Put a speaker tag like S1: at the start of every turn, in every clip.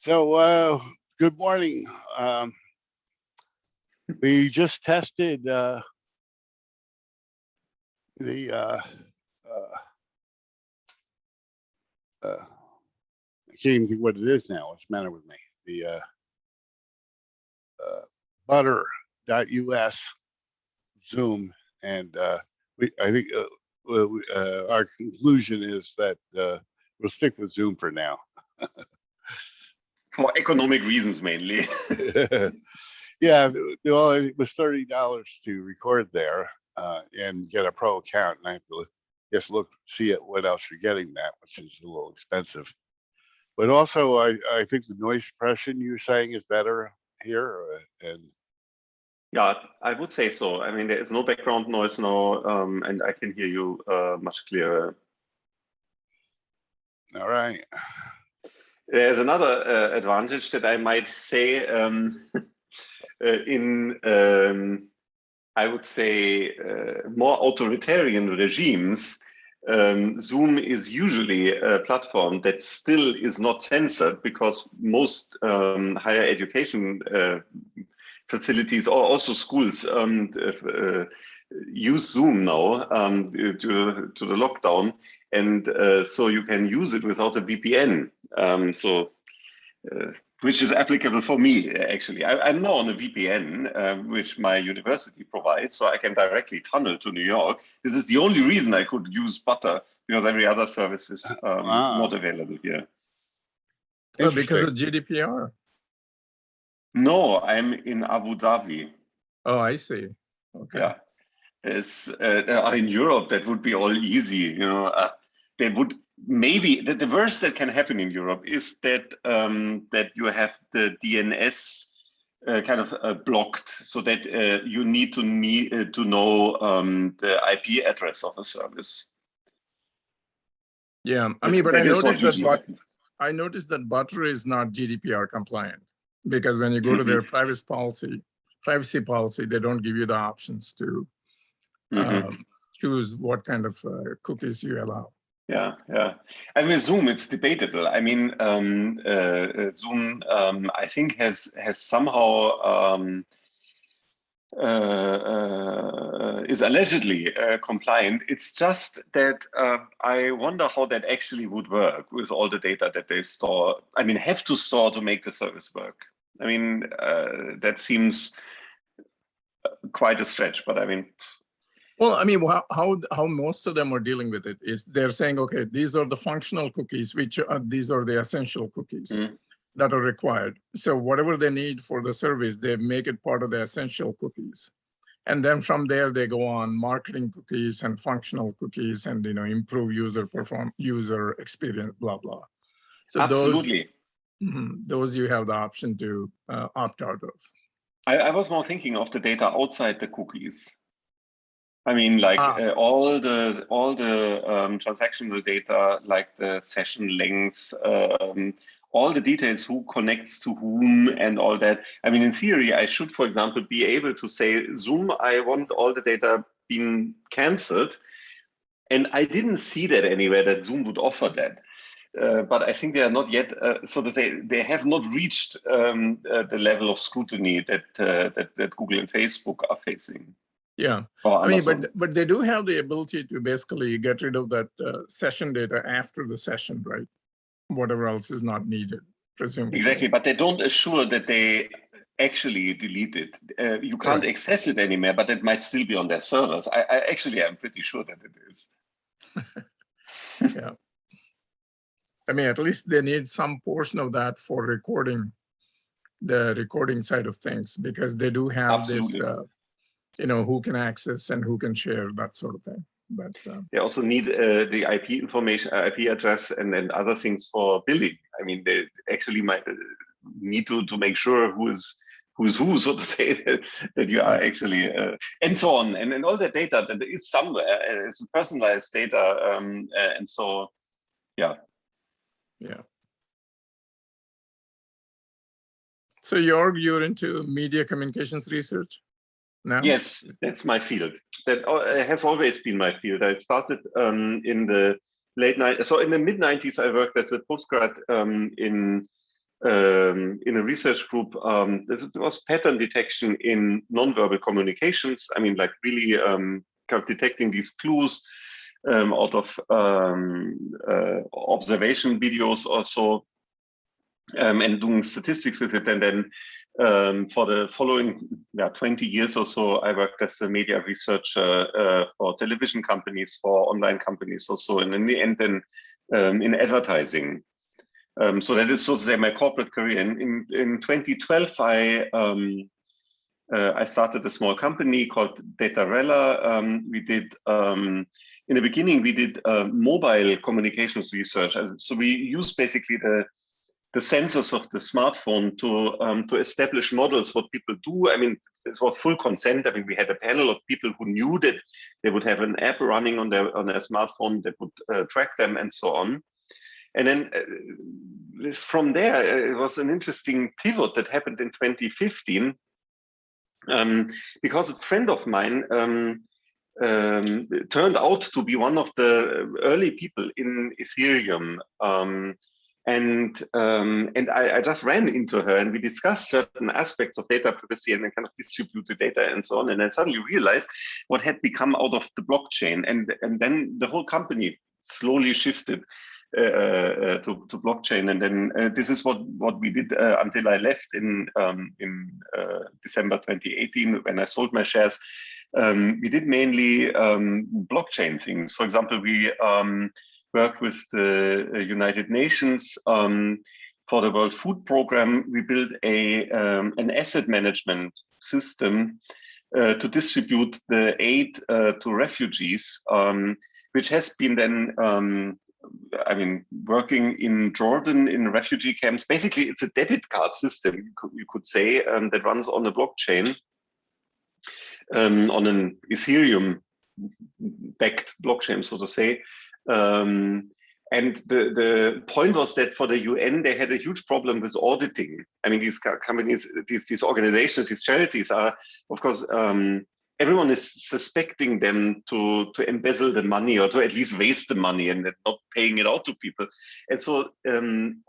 S1: Good morning. We just tested the I can't even think what it is now. What's the matter with me? The butter.us Zoom, and I think our conclusion is that we'll stick with Zoom for now.
S2: For economic reasons mainly.
S1: Yeah, well, it was $30 to record there and get a pro account, and I have to see it what else you're getting that, which is a little expensive. But also, I think the noise suppression you're saying is better here, and
S2: yeah, I would say so. I mean, there is no background noise now, and I can hear you much clearer.
S1: All right.
S2: There's another advantage that I might say in, I would say, more authoritarian regimes. Zoom is usually a platform that still is not censored because most higher education facilities or also schools use Zoom now due to the lockdown, and so you can use it without a VPN. Which is applicable for me, actually. I'm now on a VPN, which my university provides, so I can directly tunnel to New York. This is the only reason I could use Butter, because every other service is not available here.
S3: Oh, because of GDPR?
S2: No, I'm in Abu Dhabi.
S3: Oh, I see. Okay.
S2: Yeah. In Europe, that would be all easy. You know, they would maybe the worst that can happen in Europe is that that you have the DNS kind of blocked, so that you need to know the IP address of a service.
S3: Yeah, I mean, but I noticed that Butter is not GDPR compliant, because when you go to their privacy policy, they don't give you the options to choose what kind of cookies you allow.
S2: Yeah. I mean, Zoom, it's debatable. I mean, Zoom, I think has somehow is allegedly compliant. It's just that I wonder how that actually would work with all the data that they store. I mean, have to store to make the service work. I mean, that seems quite a stretch, but I mean.
S3: Well, I mean, how most of them are dealing with it is they're saying, okay, these are the functional cookies, these are the essential cookies that are required. So whatever they need for the service, they make it part of the essential cookies. And then from there, they go on marketing cookies and functional cookies and, improve user experience, blah, blah. So
S2: absolutely.
S3: Those you have the option to opt out of.
S2: I was more thinking of the data outside the cookies. I mean, like all the transactional data, like the session length, all the details, who connects to whom and all that. I mean, in theory, I should, for example, be able to say, Zoom, I want all the data being canceled. And I didn't see that anywhere that Zoom would offer that. But I think they are not yet, so to say, they have not reached the level of scrutiny that Google and Facebook are facing.
S3: Yeah, I mean, but they do have the ability to basically get rid of that session data after the session, right? Whatever else is not needed, presumably.
S2: Exactly, but they don't assure that they actually delete it. You can't access it anymore, but it might still be on their servers. I'm pretty sure that it is.
S3: Yeah. I mean, at least they need some portion of that for recording, the recording side of things, because they do have this, who can access and who can share, that sort of thing. But
S2: they also need the IP information, IP address, and other things for billing. I mean, they actually might need to make sure who's who, so to say, that you are actually, and so on, and all that data that is somewhere, it's personalized data, and so, yeah.
S3: Yeah. So Jeorg, you're into media communications research now?
S2: Yes, that's my field. That has always been my field. I started in the late 90s. So in the mid 90s, I worked as a postgrad in in a research group. There was pattern detection in nonverbal communications. I mean, like really kind of detecting these clues out of observation videos or so, and doing statistics with it. And then for the following 20 years or so, I worked as a media researcher for television companies, for online companies also, and in the end then in advertising. So that is, so to say, my corporate career. In 2012, I started a small company called Datarella. We did, in the beginning, we did mobile communications research. So we used basically the sensors of the smartphone to establish models, what people do. I mean, this was full consent. I mean, we had a panel of people who knew that they would have an app running on their smartphone that would track them and so on. And then from there, it was an interesting pivot that happened in 2015, because a friend of mine turned out to be one of the early people in Ethereum. And I just ran into her and we discussed certain aspects of data privacy and then kind of distributed data and so on. And I suddenly realized what had become out of the blockchain. And then the whole company slowly shifted to blockchain. And then this is what we did until I left in December 2018 when I sold my shares. We did mainly blockchain things. For example, we worked with the United Nations for the World Food Program. We built an asset management system to distribute the aid to refugees, which has been then I mean, working in Jordan in refugee camps. Basically, it's a debit card system, you could say, that runs on a blockchain, on an Ethereum-backed blockchain, so to say. And the point was that for the UN, they had a huge problem with auditing. I mean, these companies, these organizations, these charities are, of course, everyone is suspecting them to embezzle the money or to at least waste the money and not paying it out to people. And so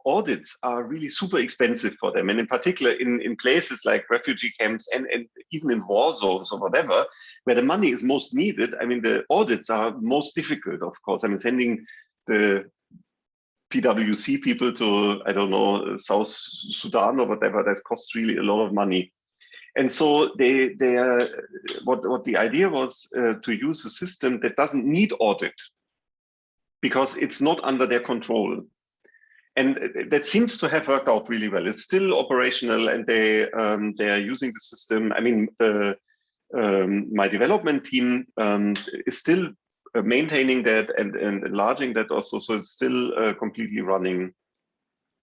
S2: audits are really super expensive for them. And in particular, in places like refugee camps and even in war zones or whatever, where the money is most needed, I mean, the audits are most difficult, of course. I mean, sending the PwC people to, I don't know, South Sudan or whatever, that costs really a lot of money. And so what the idea was to use a system that doesn't need audit because it's not under their control. And that seems to have worked out really well. It's still operational and they are using the system. I mean, my development team is still maintaining that and enlarging that also. So it's still completely running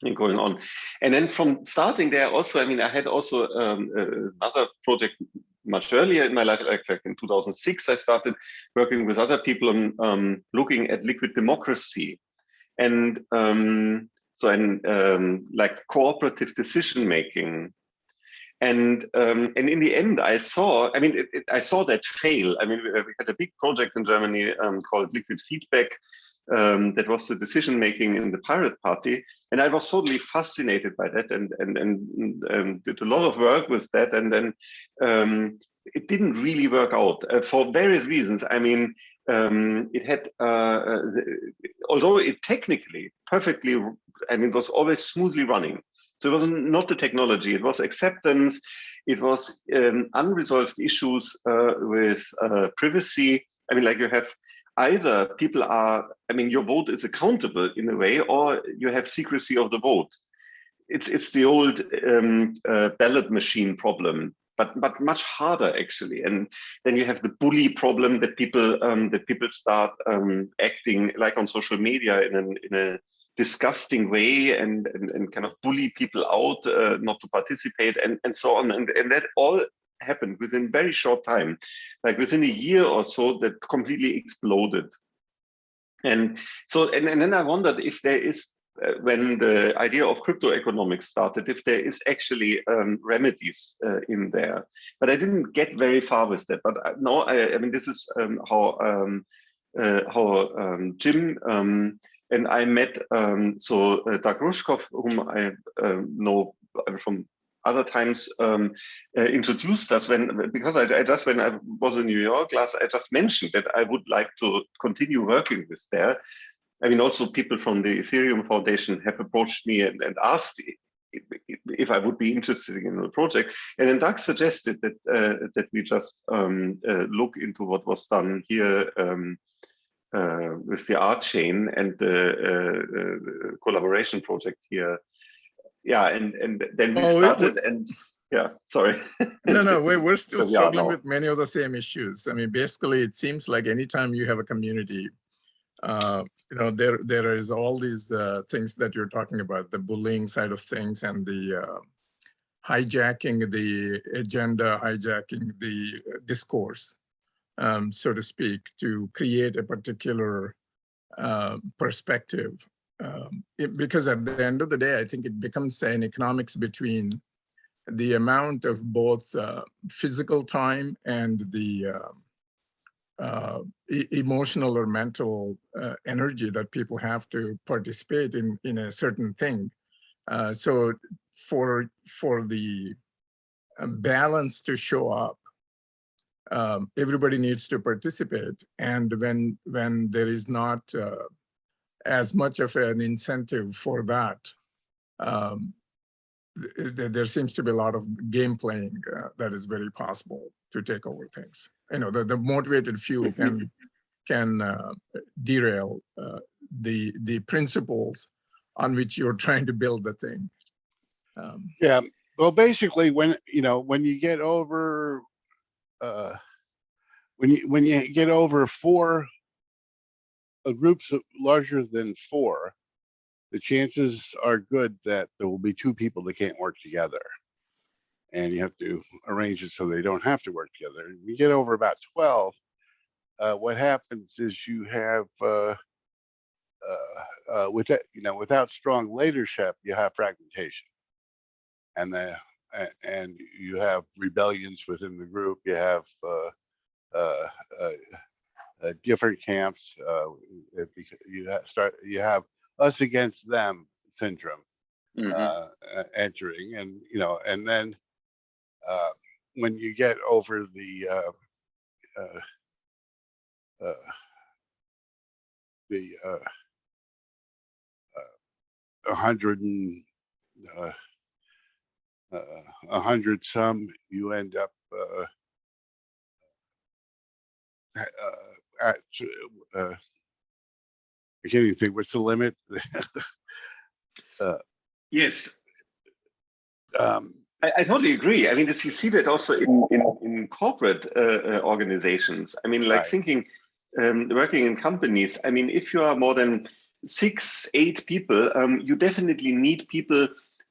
S2: and going on. And then from starting there also, I mean, I had also another project much earlier in my life, like in 2006, I started working with other people on looking at liquid democracy and like cooperative decision making. And in the end, I saw that fail. I mean, we had a big project in Germany called Liquid Feedback. That was the decision making in the Pirate Party, and I was totally fascinated by that, and did a lot of work with that, and then it didn't really work out for various reasons. I mean, it had, although it technically perfectly, I mean, it was always smoothly running. So it was not the technology; it was acceptance. It was unresolved issues with privacy. I mean, like you have. Either people are, I mean, your vote is accountable in a way, or you have secrecy of the vote. It's the old ballot machine problem, but much harder actually. And then you have the bully problem that people start acting like on social media in a disgusting way and kind of bully people out not to participate and so on. And that all happened within very short time, like within a year or so, that completely exploded. And so, and then I wondered if there is, when the idea of crypto economics started, if there is actually remedies in there. But I didn't get very far with that. But now, I mean, this is how Jim And I met Doug Rushkoff, whom I know from other times, introduced us because I just, when I was in New York last, I just mentioned that I would like to continue working with there. I mean, also people from the Ethereum Foundation have approached me and asked if I would be interested in the project. And then Doug suggested that that we just look into what was done here with the art chain and the collaboration project here. Yeah, and then we started, and yeah, sorry.
S3: No, we're still struggling with many of the same issues. I mean, basically, it seems like anytime you have a community, there is all these things that you're talking about, the bullying side of things and the hijacking the agenda, hijacking the discourse, so to speak, to create a particular perspective. Because at the end of the day, I think it becomes an economics between the amount of both physical time and the emotional or mental energy that people have to participate in a certain thing. So for the balance to show up, everybody needs to participate. And when there is not as much of an incentive for that, there seems to be a lot of game playing that is very possible to take over things. The motivated few can derail the principles on which you're trying to build the thing.
S1: Yeah. Well, basically, when you get over when you get over four groups larger than four, the chances are good that there will be two people that can't work together, and you have to arrange it so they don't have to work together. You get over about 12, what happens is you have without strong leadership, you have fragmentation, and you have rebellions within the group. You have different camps. You have us against them syndrome entering, and then when you get over the 100 some, you end up at I can't even think what's the limit.
S2: Yes. I totally agree. I mean, you see that also in corporate organizations. I mean, like right. Thinking, working in companies. I mean, if you are more than 6, 8 people, you definitely need people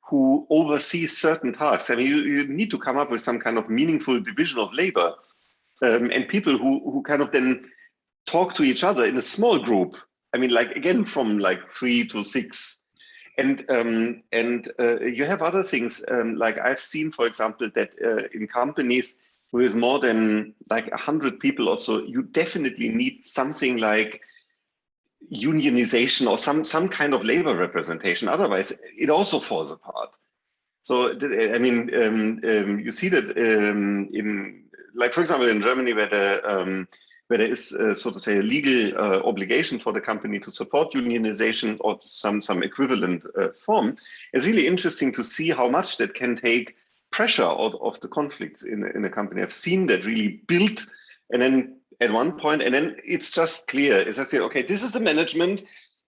S2: who oversee certain tasks. I mean, you need to come up with some kind of meaningful division of labor, and people who kind of then talk to each other in a small group. I mean, like again, from like 3 to 6. And you have other things, like I've seen, for example, that in companies with more than like 100 people or so, you definitely need something like unionization or some kind of labor representation. Otherwise, it also falls apart. So, I mean, you see that in, like, for example, in Germany, where there is, so to say, a legal obligation for the company to support unionization or some equivalent form, it's really interesting to see how much that can take pressure out of the conflicts in a company. I've seen that really built, and then at one point, and then it's just clear. It's just, okay, this is the management.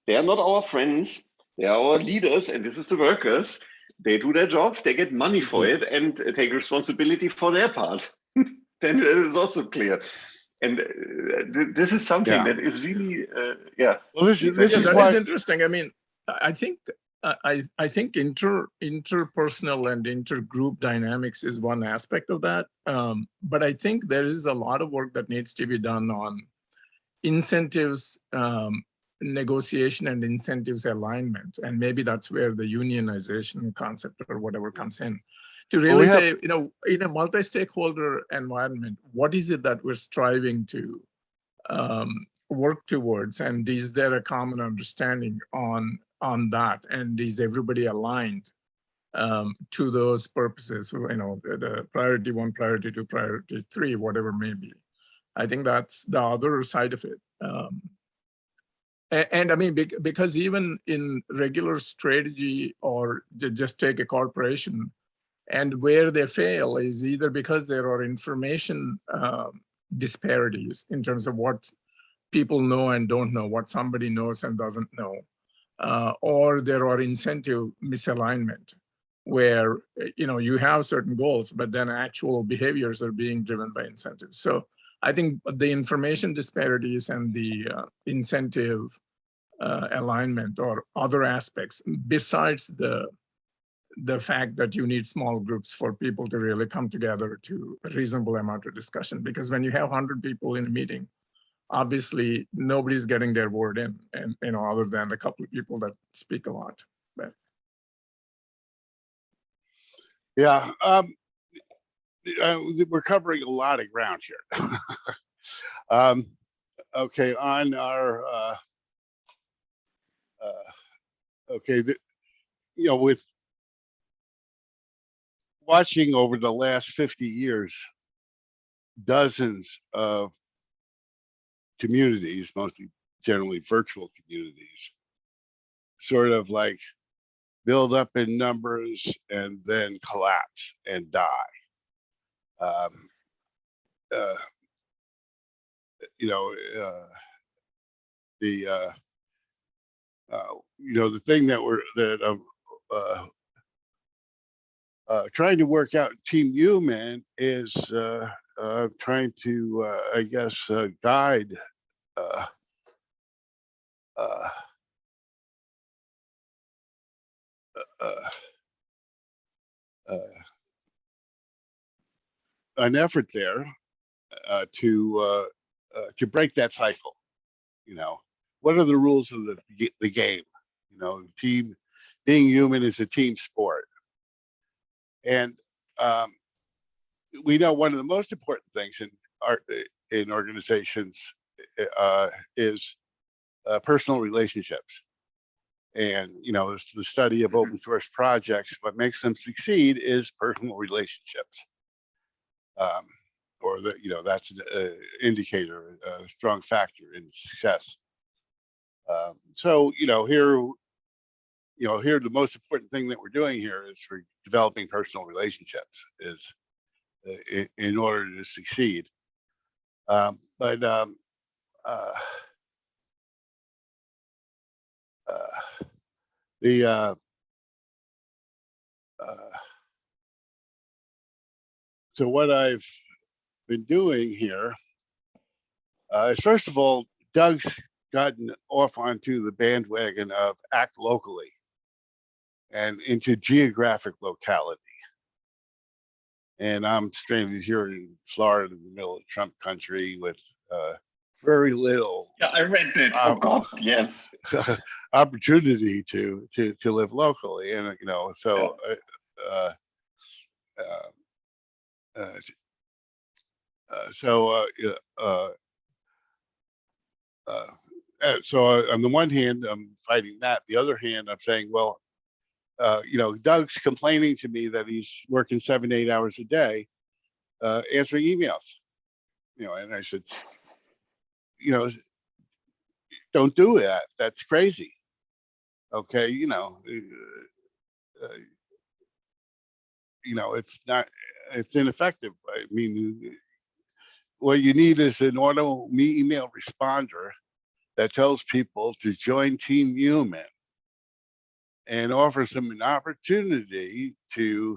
S2: They are not our friends. They are our leaders, and this is the workers. They do their job. They get money for it and take responsibility for their part. Then it is also clear. And this is something that is really,
S1: Well, this is
S3: interesting. I mean, I think interpersonal and intergroup dynamics is one aspect of that. But I think there is a lot of work that needs to be done on incentives, negotiation and incentives alignment. And maybe that's where the unionization concept or whatever comes in. To really say, in a multi-stakeholder environment, what is it that we're striving to work towards, and is there a common understanding on that, and is everybody aligned to those purposes, the priority 1, priority 2, priority 3, whatever may be. I think that's the other side of it. And I mean, because even in regular strategy, or just take a corporation, and where they fail is either because there are information disparities in terms of what people know and don't know, what somebody knows and doesn't know, or there are incentive misalignment, where you have certain goals, but then actual behaviors are being driven by incentives. So I think the information disparities and the incentive alignment or other aspects, besides the fact that you need small groups for people to really come together to a reasonable amount of discussion. Because when you have 100 people in a meeting, obviously nobody's getting their word in, and other than a couple of people that speak a lot. But
S1: yeah, we're covering a lot of ground here. Okay, on our okay, with watching over the last 50 years, dozens of communities, mostly generally virtual communities, sort of like build up in numbers and then collapse and die. The thing that I'm trying to work out in Team Human is trying to, I guess, guide an effort there to break that cycle. What are the rules of the game? Being human is a team sport, and we know one of the most important things in organizations is personal relationships. And it's the study of open source projects. What makes them succeed is personal relationships, or that's an indicator, a strong factor in success. So here the most important thing that we're doing here is for developing personal relationships is in order to succeed. So what I've been doing here is, first of all, Doug's gotten off onto the bandwagon of act locally and into geographic locality. And I'm stranded here in Florida in the middle of Trump country with very little.
S2: Yeah, I read it. Oh God, yes.
S1: Opportunity to live locally, and so. Yeah. So on the one hand, I'm fighting that. The other hand, I'm saying, well, Doug's complaining to me that he's working 7 to 8 hours a day, answering emails. And I said, don't do that. That's crazy. Okay, it's not. It's ineffective. I mean, what you need is an auto email responder that tells people to join Team Human and offers them an opportunity to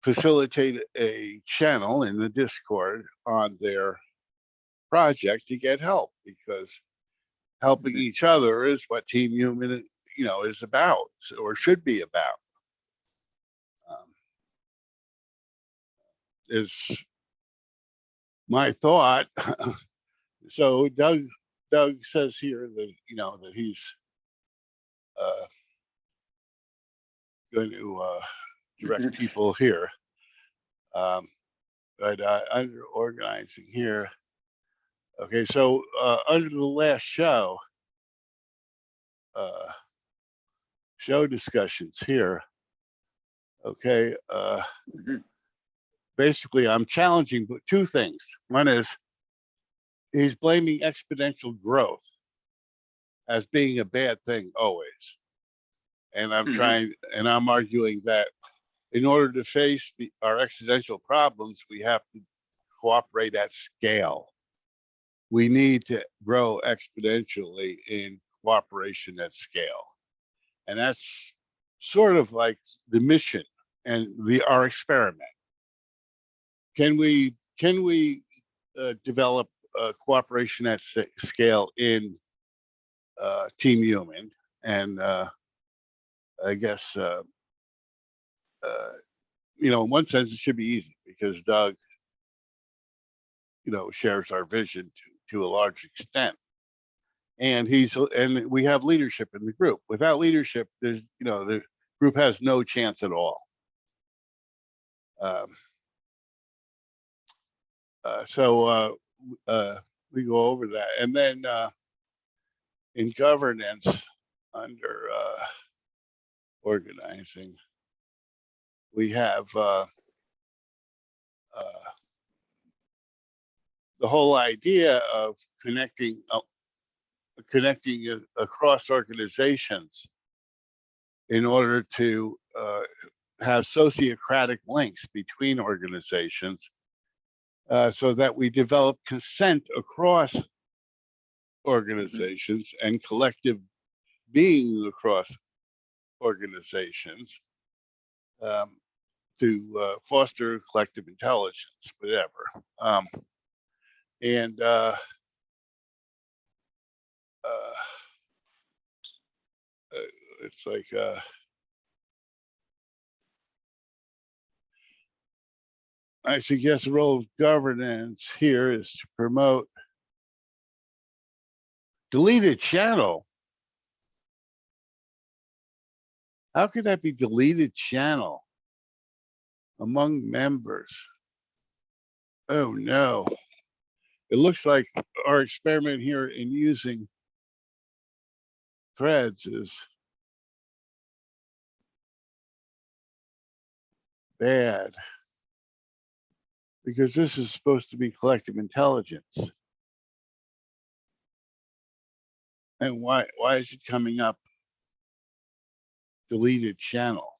S1: facilitate a channel in the Discord on their project to get help, because helping each other is what Team Human, is about, or should be about. Is my thought. So Doug says here that that he's going to direct people here, but under organizing here, Okay, so under the last show discussions here. Okay, basically I'm challenging two things. One is he's blaming exponential growth as being a bad thing always. And I'm arguing that in order to face our existential problems, we have to cooperate at scale. We need to grow exponentially in cooperation at scale. And that's sort of like the mission and our experiment. Can we develop cooperation at scale in Team Human? And I guess in one sense it should be easy because Doug, shares our vision to a large extent, and we have leadership in the group. Without leadership, there's the group has no chance at all. So we go over that, and then in governance under organizing, we have the whole idea of connecting across organizations in order to have sociocratic links between organizations so that we develop consent across organizations and collective being across organizations to foster collective intelligence, whatever. And it's like I suggest the role of governance here is to promote deleted channel. How could that be deleted channel among members? Oh no. It looks like our experiment here in using threads is bad because this is supposed to be collective intelligence. And why is it coming up deleted channel?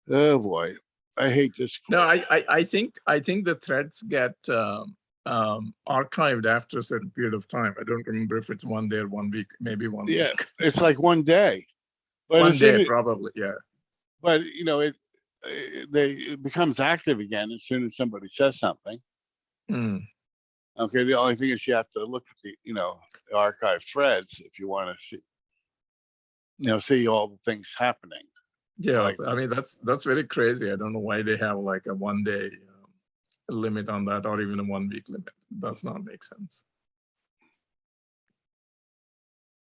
S1: Oh boy, I hate this.
S3: No, I think the threads get archived after a certain period of time. I don't remember if it's 1 day or 1 week, maybe 1 week.
S1: Yeah, it's like 1 day. But
S3: 1 day probably, yeah.
S1: But it becomes active again as soon as somebody says something. Okay, the only thing is you have to look at the archive threads if you want to see see all the things happening.
S3: Yeah, I mean that's very crazy. I don't know why they have like a 1 day limit on that, or even a 1 week limit. It does not make sense.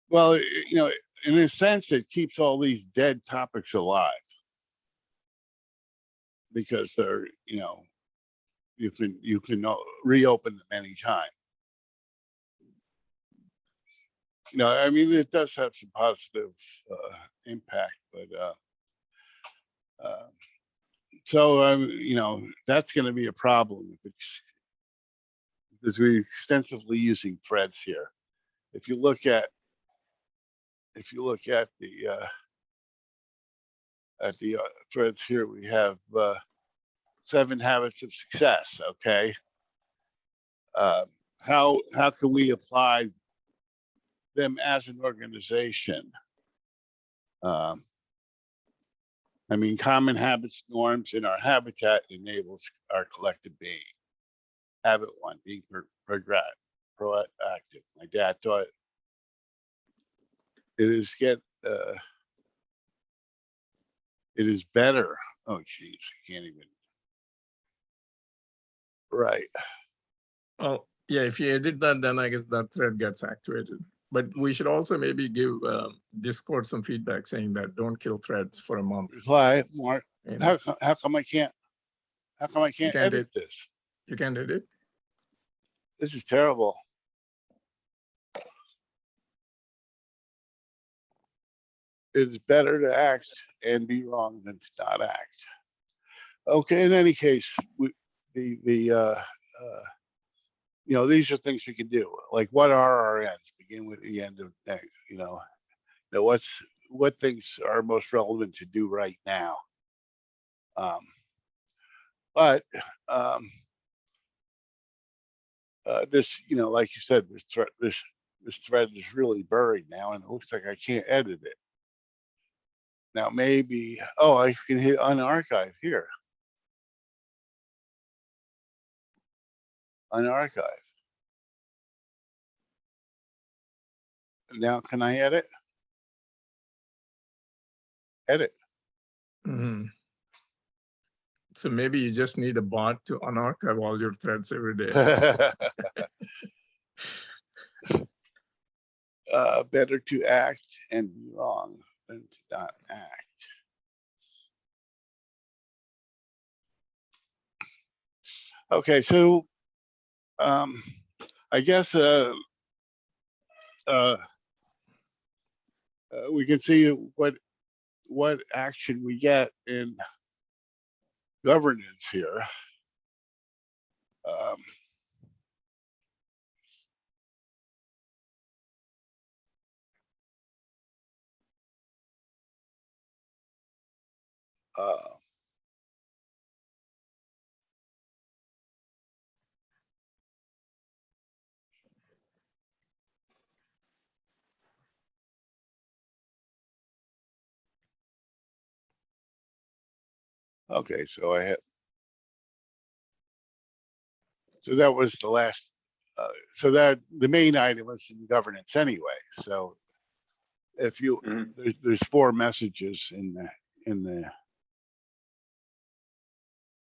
S1: Well, in a sense, it keeps all these dead topics alive because they're you can reopen them anytime. I mean, it does have some positive impact, but so that's going to be a problem because we're extensively using threads here. If you look at the threads here, we have 7 habits of success. Okay, how can we apply them as an organization? I mean, common habits, norms in our habitat enables our collective being. Habit 1, being proactive. My dad taught it is better. Oh, geez, I can't even. Right.
S3: Well, yeah, if you edit that, then I guess that thread gets activated. But we should also maybe give Discord some feedback saying that don't kill threads for a month.
S1: Reply, Mark. How come I can't? How come I can't edit this?
S3: You can't edit?
S1: This is terrible. It's better to act and be wrong than to not act. Okay, in any case, you know, these are things we can do. Like, what are our ends? Begin with the end of next. You know, what things are most relevant to do right now. But this, you know, like you said, this thread is really buried now, and it looks like I can't edit it. Now maybe, oh, I can hit unarchive here. Unarchive. Now can I edit? Edit.
S3: Mhm. So maybe you just need a bot to unarchive all your threads every day.
S1: Better to act and be wrong than to not act. Okay, so I guess we can see what action we get in governance here. Okay, so I had, so that was the last, so that the main item was in governance anyway. So if you, there's 4 messages in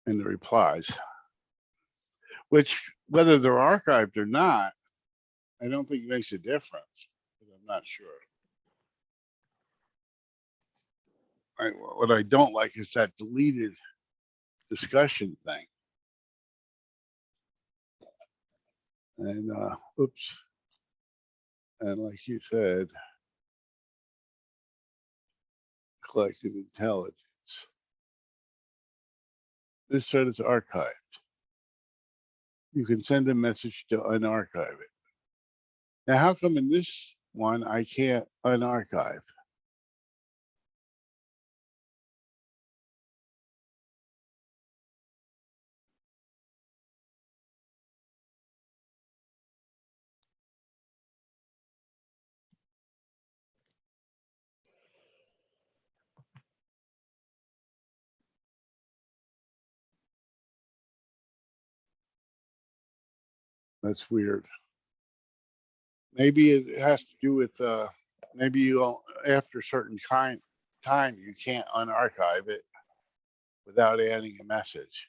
S1: the replies, which whether they're archived or not, I don't think it makes a difference, but I'm not sure. What I don't like is that deleted discussion thing. And oops. And like you said, collective intelligence. This thread is archived. You can send a message to unarchive it. Now, how come in this one I can't unarchive? That's weird. Maybe it has to do with maybe you don't, after a certain time you can't unarchive it without adding a message.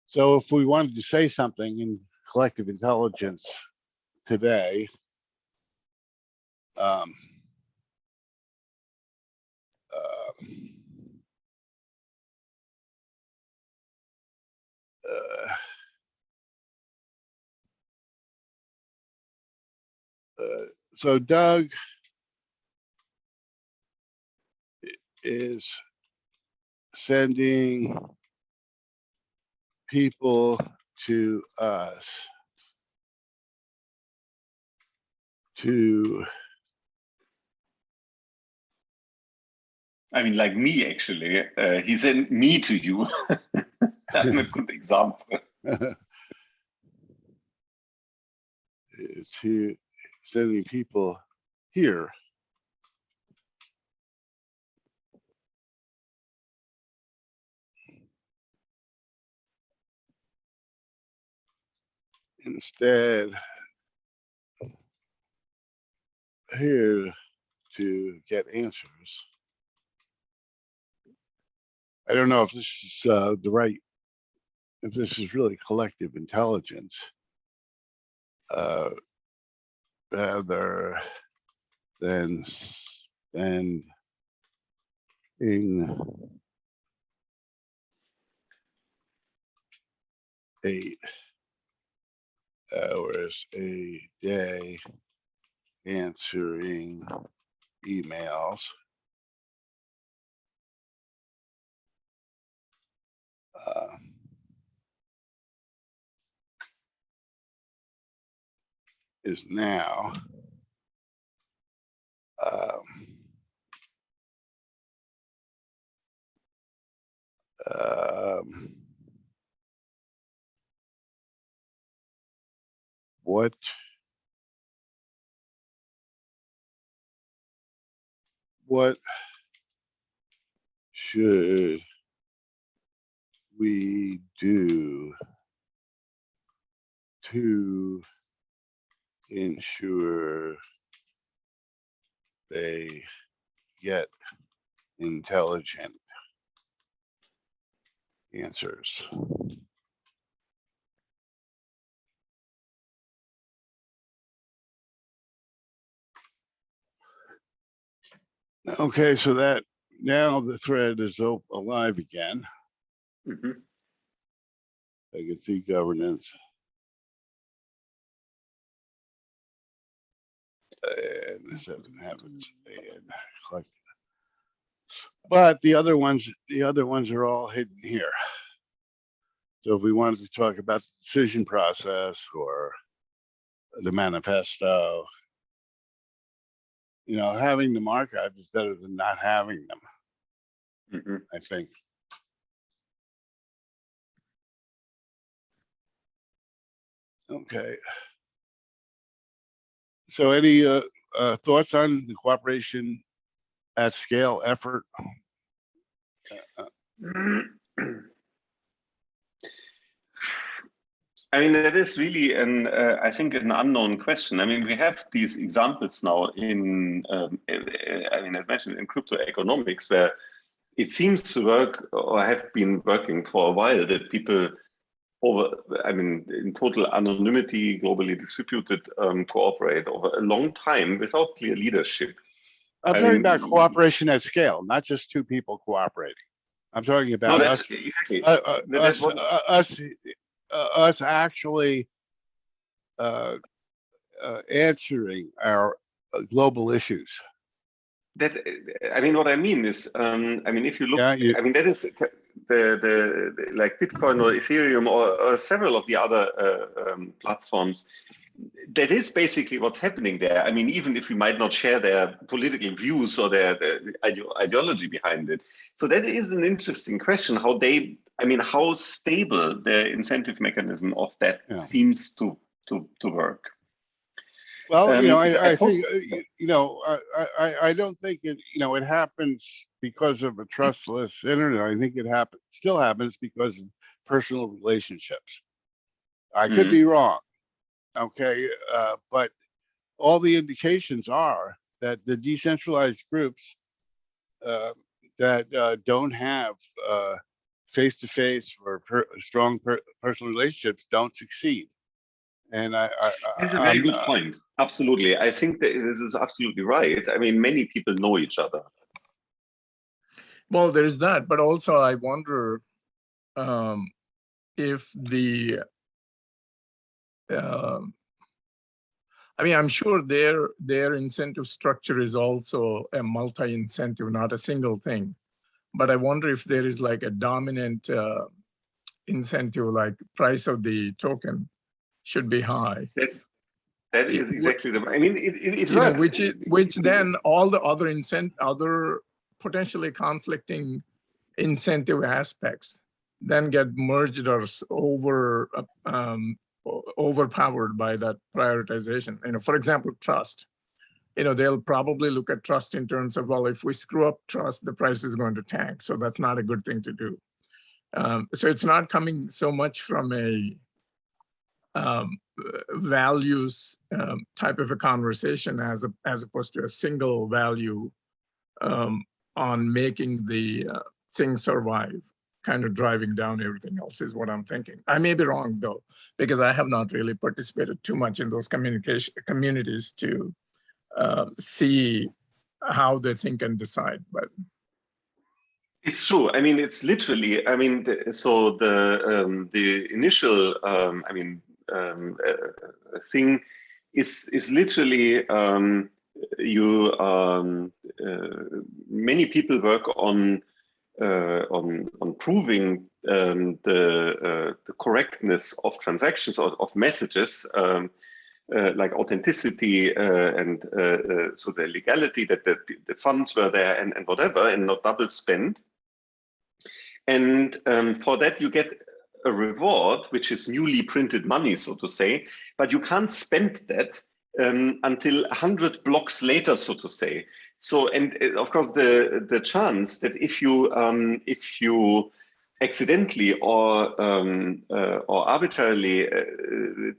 S1: So if we wanted to say something in collective intelligence today, so Doug is sending people to us to,
S2: I mean, like me, actually. He sent me to you. That's a good example.
S1: to sending people here. Instead, here to get answers. I don't know if this is the right, if this is really collective intelligence. Rather than spending 8 hours a day answering emails. Is now what should we do to ensure they get intelligent answers? Okay, so that now the thread is alive again.
S2: Mhm.
S1: I can see governance. And this doesn't happen. And click. But the other ones are all hidden here. So if we wanted to talk about the decision process or the manifesto, you know, having them archived is better than not having them,
S2: Mhm.
S1: I think. Okay. So any thoughts on the cooperation at scale effort?
S2: I mean, that is really I think, an unknown question. I mean, we have these examples now in, I mean, as mentioned, in crypto economics, where it seems to work or have been working for a while, that people in total anonymity, globally distributed, cooperate over a long time without clear leadership.
S1: I'm talking about cooperation at scale, not just two people cooperating. I'm talking about us actually answering our global issues.
S2: That, I mean, what I mean is, I mean, if you look, I mean, that is the like Bitcoin or Ethereum or several of the other platforms. That is basically what's happening there. I mean, even if we might not share their political views or their ideology behind it. So that is an interesting question, how they, I mean, how stable the incentive mechanism of that seems to work.
S1: Well, you know, I think, you know, I don't think it, you know, it happens because of a trustless internet. I think it still happens because of personal relationships. I could be wrong. Okay, but all the indications are that the decentralized groups that don't have face-to-face or strong personal relationships don't succeed. And
S2: it's a very good point. Absolutely, I think that this is absolutely right. I mean, many people know each other.
S3: Well, there is that, but also I wonder if the I mean, I'm sure their incentive structure is also a multi-incentive, not a single thing. But I wonder if there is like a dominant incentive, like price of the token should be high.
S2: That is exactly the. I mean, it
S3: you know,
S2: works.
S3: which then all the other other potentially conflicting incentive aspects then get merged or overpowered by that prioritization. You know, for example, trust. You know, they'll probably look at trust in terms of, well, if we screw up trust, the price is going to tank. So that's not a good thing to do. So it's not coming so much from a values type of a conversation as opposed to a single value on making the thing survive, kind of driving down everything else is what I'm thinking. I may be wrong though, because I have not really participated too much in those communities to see how they think and decide. But
S2: it's true. I mean, it's literally. I mean, the initial. Thing is literally. Many people work on proving the correctness of transactions or of messages. Like authenticity and so the legality that the funds were there and whatever, and not double spend. And for that you get a reward, which is newly printed money, so to say, but you can't spend that until 100 blocks later, so to say. So, and of course, the chance that if you accidentally or arbitrarily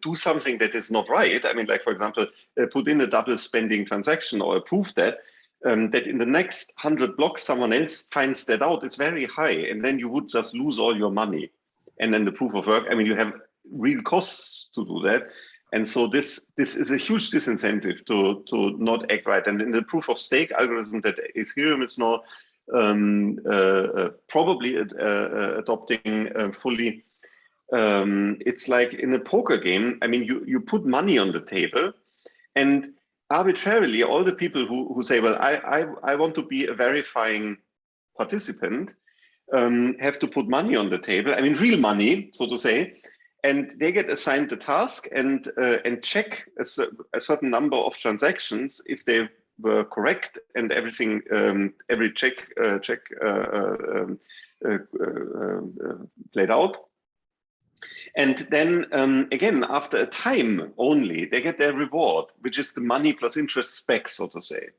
S2: do something that is not right, I mean, like, for example, put in a double spending transaction or approve that, that in the next 100 blocks, someone else finds that out, is very high. And then you would just lose all your money. And then the proof of work, I mean, you have real costs to do that. And so this is a huge disincentive to not act right. And in the proof of stake algorithm that Ethereum is now probably adopting fully, it's like in a poker game. I mean, you put money on the table, and arbitrarily all the people who say, well, I want to be a verifying participant, have to put money on the table. I mean, real money, so to say, and they get assigned the task and check a certain number of transactions if they were correct, and everything, every check played out. And then again, after a time only, they get their reward, which is the money plus interest spec, so to say.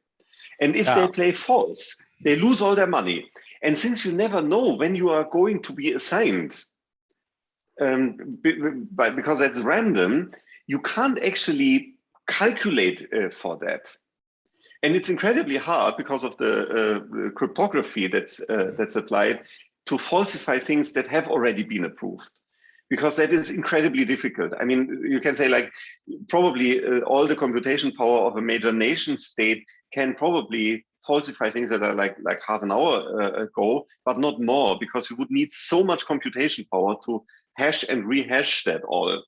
S2: And if they play false, they lose all their money. And since you never know when you are going to be assigned, because that's random, you can't actually calculate for that. And it's incredibly hard because of the cryptography that's applied to falsify things that have already been approved, because that is incredibly difficult. I mean, you can say, like, probably all the computation power of a major nation state can probably falsify things that are like half an hour ago, but not more, because you would need so much computation power to hash and rehash that all.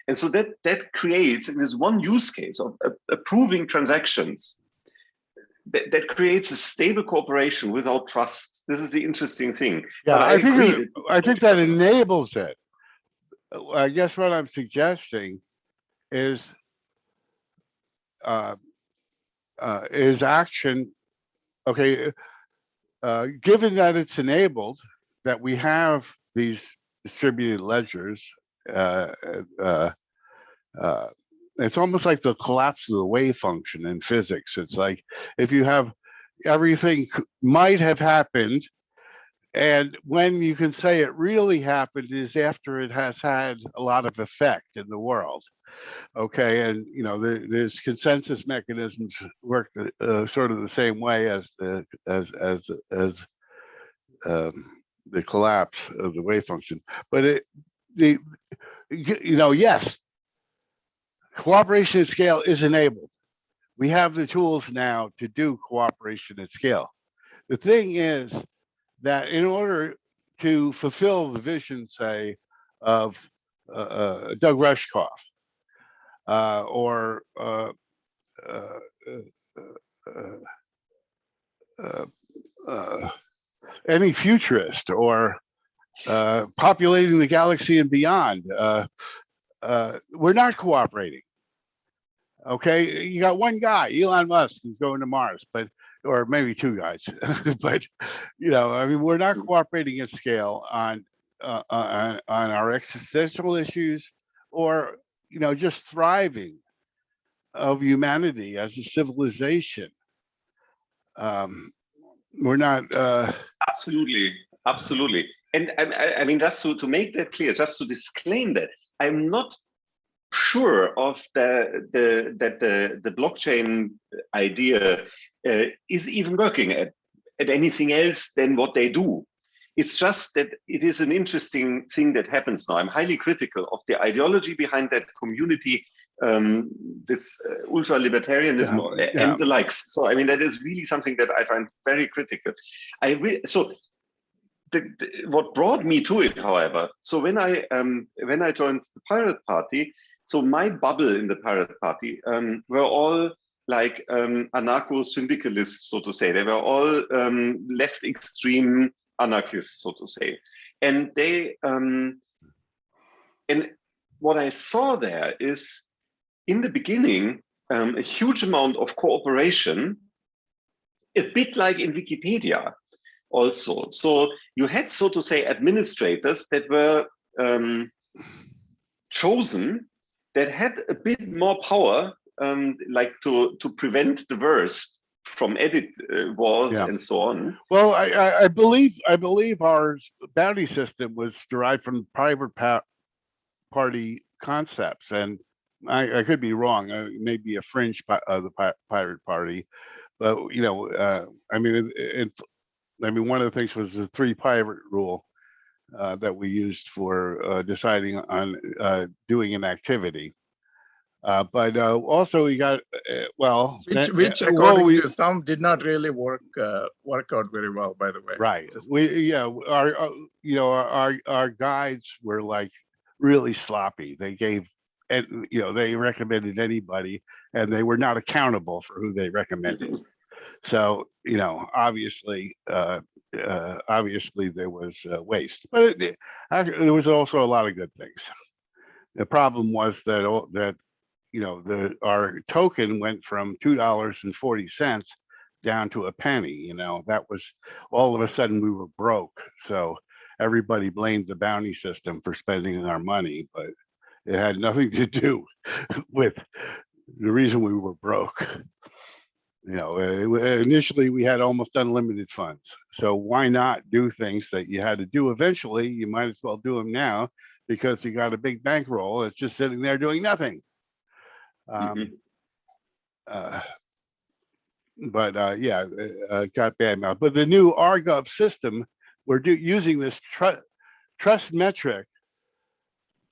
S2: And so that creates, in this one use case of approving transactions, that creates a stable cooperation without trust. This is the interesting thing.
S1: Yeah,
S2: but
S1: I think that enables it. I guess what I'm suggesting is action. Okay, given that it's enabled, that we have these distributed ledgers, it's almost like the collapse of the wave function in physics. It's like if you have everything might have happened, and when you can say it really happened is after it has had a lot of effect in the world. Okay, and you know, there's consensus mechanisms work sort of the same way as the collapse of the wave function. But yes, cooperation at scale is enabled. We have the tools now to do cooperation at scale. The thing is that in order to fulfill the vision, say, of Doug Rushkoff, or any futurist, or populating the galaxy and beyond, we're not cooperating. Okay, you got one guy, Elon Musk, who's going to Mars, or maybe two guys, but I mean, we're not cooperating at scale on our existential issues, or just thriving of humanity as a civilization. We're not.
S2: Absolutely. And I mean, just to make that clear, just to disclaim that, I'm not sure of that the blockchain idea is even working at anything else than what they do. It's just that it is an interesting thing that happens now. I'm highly critical of the ideology behind that community this ultra-libertarianism and the likes. So I mean, that is really something that I find very critical. What brought me to it, however, so when I joined the Pirate Party, so my bubble in the Pirate Party were all like anarcho-syndicalists, so to say. They were all left extreme anarchists, so to say, and they and what I saw there is in the beginning a huge amount of cooperation, a bit like in Wikipedia. Also, so you had, so to say, administrators that were chosen that had a bit more power, like to prevent the worst from edit wars and so on.
S1: Well, I believe our bounty system was derived from private party concepts, and I could be wrong. Maybe a fringe of the Pirate Party, but you know, I mean, one of the things was the 3 pirate rule that we used for deciding on doing an activity. But also we got
S3: which according to some did not really work out very well, by the way.
S1: Right. Our guides were like really sloppy. They gave, and they recommended anybody, and they were not accountable for who they recommended. So, obviously there was waste, but there was also a lot of good things. The problem was that our token went from $2.40 down to a penny. That was, all of a sudden we were broke. So everybody blamed the bounty system for spending our money, but it had nothing to do with the reason we were broke. Initially we had almost unlimited funds. So why not do things that you had to do eventually? You might as well do them now because you got a big bankroll. It's just sitting there doing nothing. But got bad mouth. But the new rgov system, we're using this trust metric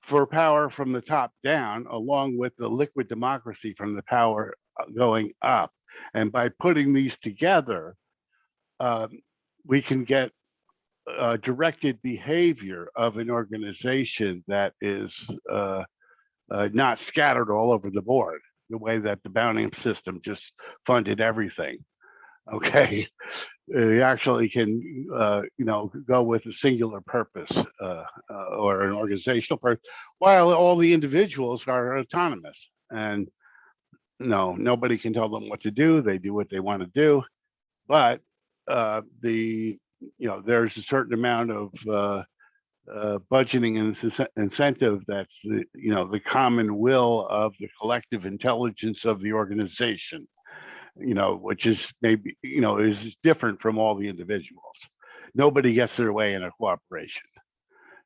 S1: for power from the top down, along with the liquid democracy from the power going up. And by putting these together, we can get directed behavior of an organization that is not scattered all over the board, the way that the bounty system just funded everything. Okay, you actually can, go with a singular purpose or an organizational purpose, while all the individuals are autonomous, and nobody can tell them what to do. They do what they want to do, but there's a certain amount of budgeting and incentive that's the common will of the collective intelligence of the organization, which is maybe is different from all the individuals. Nobody gets their way in a cooperation.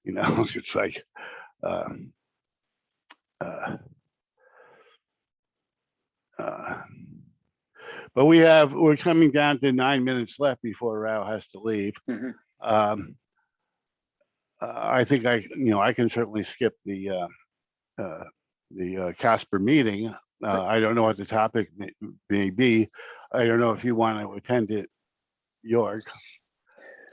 S1: It's like but we're coming down to 9 minutes left before Rao has to leave. I think I can certainly skip the Casper meeting. I don't know what the topic may be. I don't know if you want to attend it, Jeorg.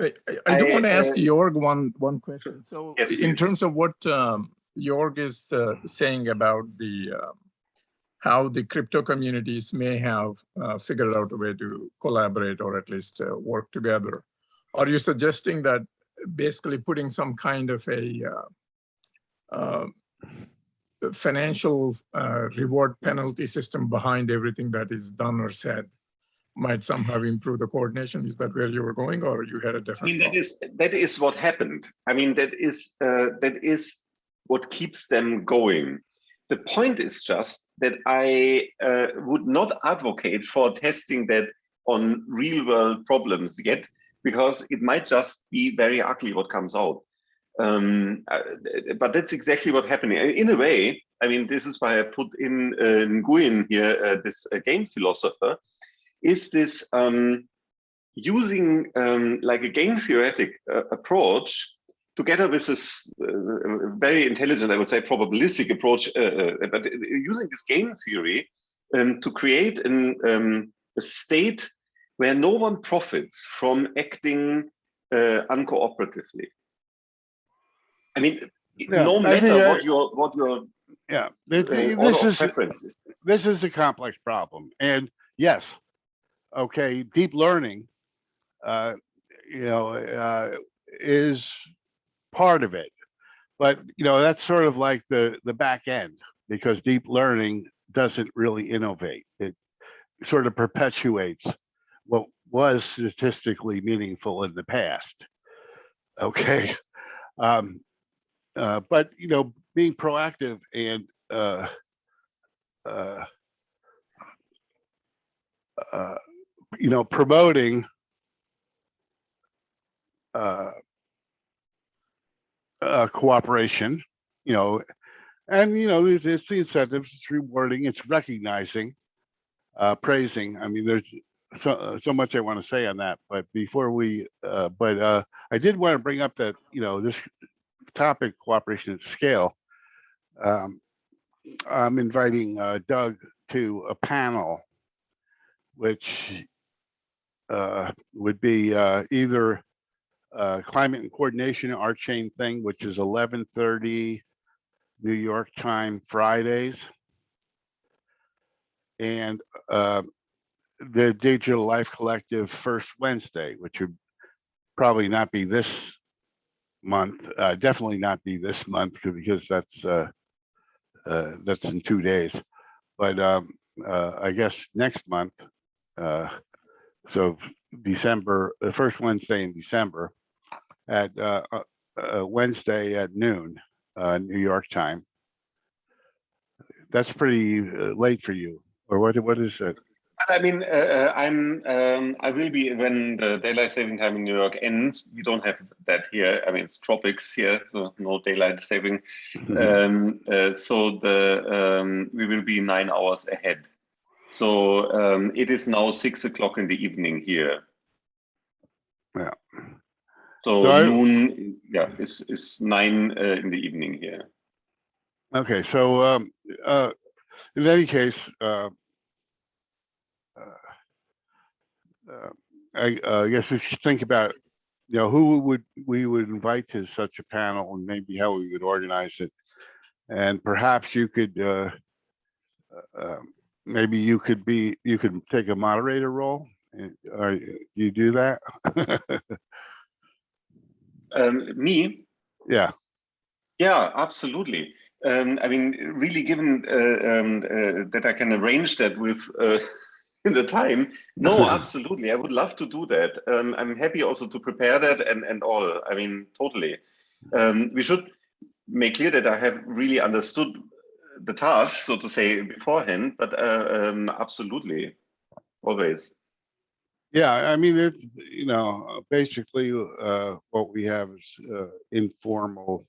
S3: I do want to ask Jeorg one question. So
S2: yes,
S3: in terms of what Jeorg is saying about the how the crypto communities may have figured out a way to collaborate or at least work together, are you suggesting that basically putting some kind of a financial reward penalty system behind everything that is done or said might somehow improve the coordination? Is that where you were going, or you had a different thought?
S2: That is what happened. I mean, that is what keeps them going. The point is just that I would not advocate for testing that on real world problems yet, because it might just be very ugly what comes out. But that's exactly what happened. In a way, I mean, this is why I put in Nguyen here, this game philosopher, is this using like a game theoretic approach together with this very intelligent, I would say, probabilistic approach, but using this game theory to create a state where no one profits from acting uncooperatively. I mean, no matter what your order of preference is.
S1: This is a complex problem, and yes, okay, deep learning, is part of it, but that's sort of like the back end, because deep learning doesn't really innovate. It sort of perpetuates what was statistically meaningful in the past. Okay. But being proactive and promoting cooperation, and it's the incentives, it's rewarding, it's recognizing, praising. I mean, there's so much I want to say on that, but before we, I did want to bring up that this topic, cooperation at scale. I'm inviting Doug to a panel, which would be either climate and coordination, our chain thing, which is 11:30 New York time Fridays, and the Digital Life Collective first Wednesday, which would probably not be this month, definitely not be this month, because that's in 2 days, but I guess next month, so December, the first Wednesday in December at Wednesday at noon, New York time. That's pretty late for you, or what is it?
S2: I mean, I will be, when the daylight saving time in New York ends. We don't have that here. I mean, it's tropics here, so no daylight saving. So we will be 9 hours ahead. So it is now 6 o'clock in the evening here.
S1: Yeah.
S2: So noon, yeah, is 9 in the evening here.
S1: Okay, so in any case, I guess we should think about, who we would invite to such a panel, and maybe how we would organize it. And perhaps you could, maybe you could take a moderator role. Or you do that?
S2: Me?
S1: Yeah.
S2: Yeah, absolutely. I mean, really, given that I can arrange that with the time, no, absolutely, I would love to do that. I'm happy also to prepare that and all. I mean, totally. We should make clear that I have really understood the task, so to say, beforehand. But absolutely, always.
S1: Yeah, I mean, it's basically what we have is informal.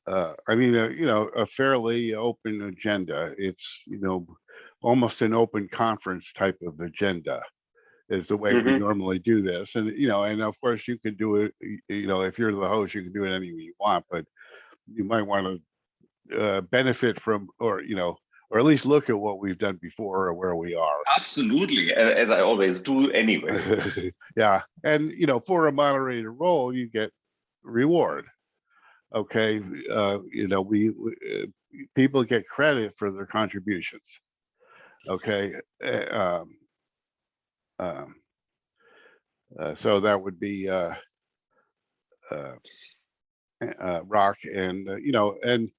S1: I mean, a fairly open agenda. It's almost an open conference type of agenda is the way we normally do this. And and of course you can do it. If you're the host, you can do it any way you want, but you might want to benefit from, or or at least look at what we've done before or where we are.
S2: Absolutely, as I always do anyway.
S1: Yeah, and for a moderator role, you get reward. Okay, we people get credit for their contributions. Okay, so that would be Rock, and and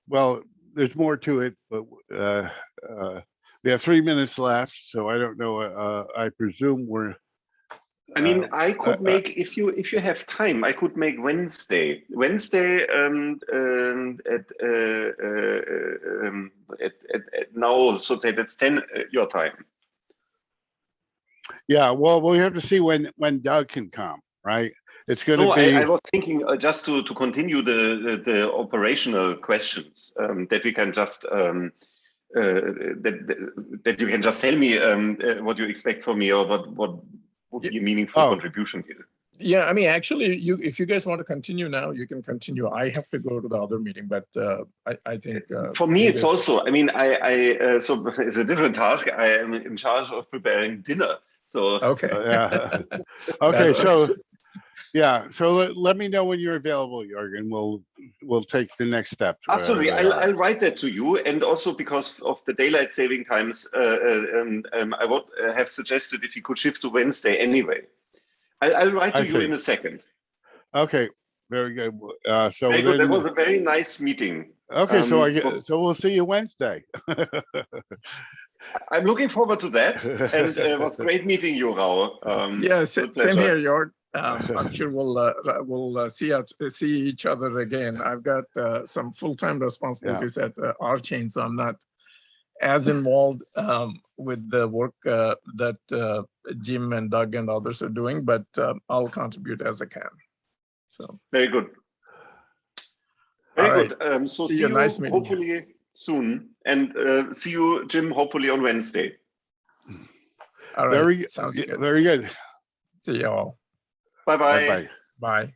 S1: well, there's more to it, but we have 3 minutes left, so I don't know. I presume we're.
S2: I mean, I could make, if you have time, I could make Wednesday at now, so say that's 10 your time.
S1: Yeah, well, we have to see when Doug can come, right? It's going to be.
S2: I was thinking just to continue the operational questions, that we can just that you can just tell me what you expect from me, or what would be a meaningful contribution here.
S3: Yeah, I mean, actually, if you guys want to continue now, you can continue. I have to go to the other meeting, but I think
S2: for me, it's
S3: guys...
S2: also. I mean, so it's a different task. I am in charge of preparing dinner. So
S3: okay.
S1: Yeah. Okay. So yeah. So let me know when you're available, Jeorg, and we'll take the next steps.
S2: absolutely,
S1: wherever they are.
S2: I'll write that to you. And also because of the daylight saving times, I would have suggested if you could shift to Wednesday anyway. I'll write to you in a second.
S1: Okay. Very good. So
S2: very good.
S1: then,
S2: That was a very nice meeting.
S1: okay. So so we'll see you Wednesday.
S2: I'm looking forward to that, and it was great meeting you, Rao.
S3: Yeah, same here, Jeorg. I'm sure we'll see each other again. I've got some full-time responsibilities at our chain, so I'm not as involved with the work that Jim and Doug and others are doing, but I'll contribute as I can. So
S2: very good. Very good. So see you
S3: nice meeting
S2: hopefully
S3: you.
S2: soon, and see you, Jim, hopefully on Wednesday.
S3: All right. Sounds good.
S1: Very good.
S3: See you all.
S2: Bye-bye.
S1: Bye-bye.
S3: Bye.